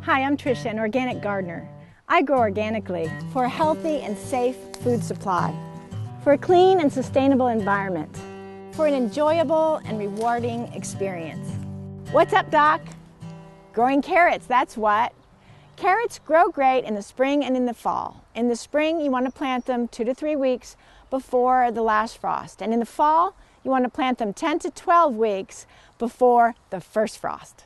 Hi, I'm Tricia, an organic gardener. I grow organically for a healthy and safe food supply, for a clean and sustainable environment, for an enjoyable and rewarding experience. What's up, Doc? Growing carrots, that's what. Carrots grow great in the spring and in the fall. In the spring, you want to plant them 2 to 3 weeks before the last frost. And in the fall, you want to plant them 10 to 12 weeks before the first frost.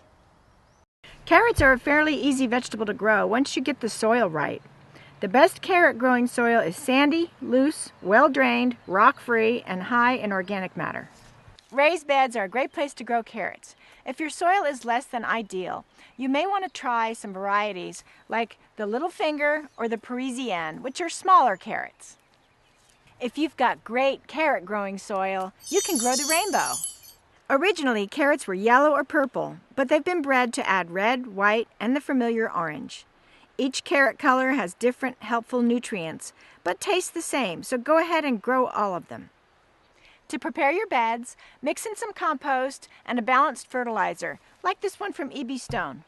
Carrots are a fairly easy vegetable to grow once you get the soil right. The best carrot growing soil is sandy, loose, well-drained, rock-free, and high in organic matter. Raised beds are a great place to grow carrots. If your soil is less than ideal, you may want to try some varieties like the Little Finger or the Parisienne, which are smaller carrots. If you've got great carrot growing soil, you can grow the rainbow. Originally, carrots were yellow or purple, but they've been bred to add red, white, and the familiar orange. Each carrot color has different helpful nutrients, but taste the same, so go ahead and grow all of them. To prepare your beds, mix in some compost and a balanced fertilizer, like this one from E.B. Stone.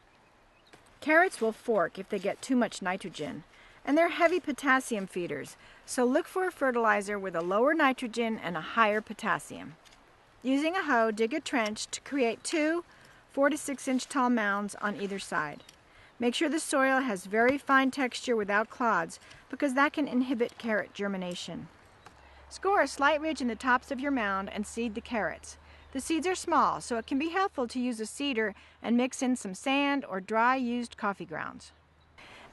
Carrots will fork if they get too much nitrogen, and they're heavy potassium feeders, so look for a fertilizer with a lower nitrogen and a higher potassium. Using a hoe, dig a trench to create 2 4 to 6 inch tall mounds on either side. Make sure the soil has very fine texture without clods, because that can inhibit carrot germination. Score a slight ridge in the tops of your mound and seed the carrots. The seeds are small, so it can be helpful to use a seeder and mix in some sand or dry used coffee grounds.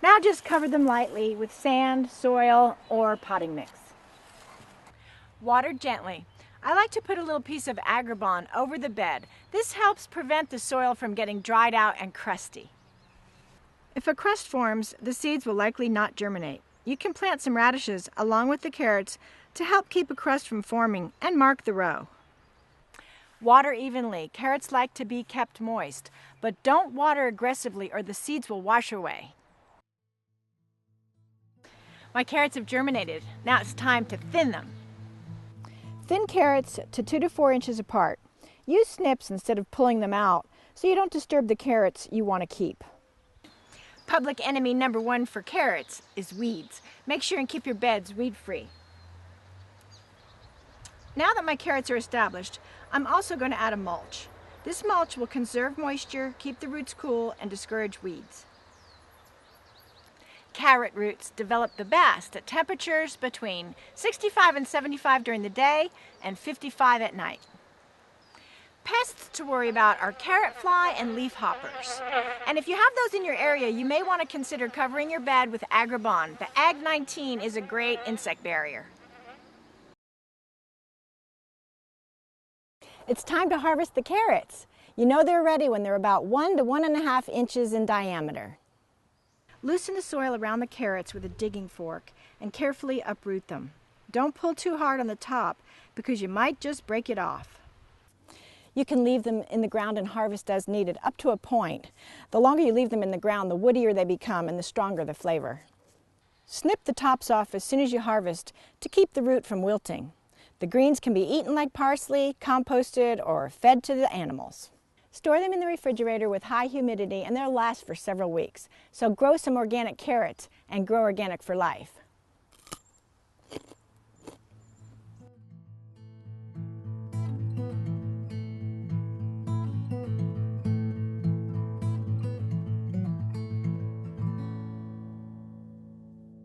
Now just cover them lightly with sand, soil, or potting mix. Water gently. I like to put a little piece of Agribon over the bed. This helps prevent the soil from getting dried out and crusty. If a crust forms, the seeds will likely not germinate. You can plant some radishes along with the carrots to help keep a crust from forming and mark the row. Water evenly. Carrots like to be kept moist, but don't water aggressively or the seeds will wash away. My carrots have germinated. Now it's time to thin them. Thin carrots to 2 to 4 inches apart. Use snips instead of pulling them out so you don't disturb the carrots you want to keep. Public enemy number 1 for carrots is weeds. Make sure and keep your beds weed-free. Now that my carrots are established, I'm also going to add a mulch. This mulch will conserve moisture, keep the roots cool, and discourage weeds. Carrot roots develop the best at temperatures between 65 and 75 during the day and 55 at night. Pests to worry about are carrot fly and leaf hoppers. And if you have those in your area, you may want to consider covering your bed with Agribon. The Ag 19 is a great insect barrier. It's time to harvest the carrots. You know they're ready when they're about 1 to 1.5 inches in diameter. Loosen the soil around the carrots with a digging fork and carefully uproot them. Don't pull too hard on the top because you might just break it off. You can leave them in the ground and harvest as needed up to a point. The longer you leave them in the ground, the woodier they become and the stronger the flavor. Snip the tops off as soon as you harvest to keep the root from wilting. The greens can be eaten like parsley, composted, or fed to the animals. Store them in the refrigerator with high humidity and they'll last for several weeks. So grow some organic carrots and grow organic for life.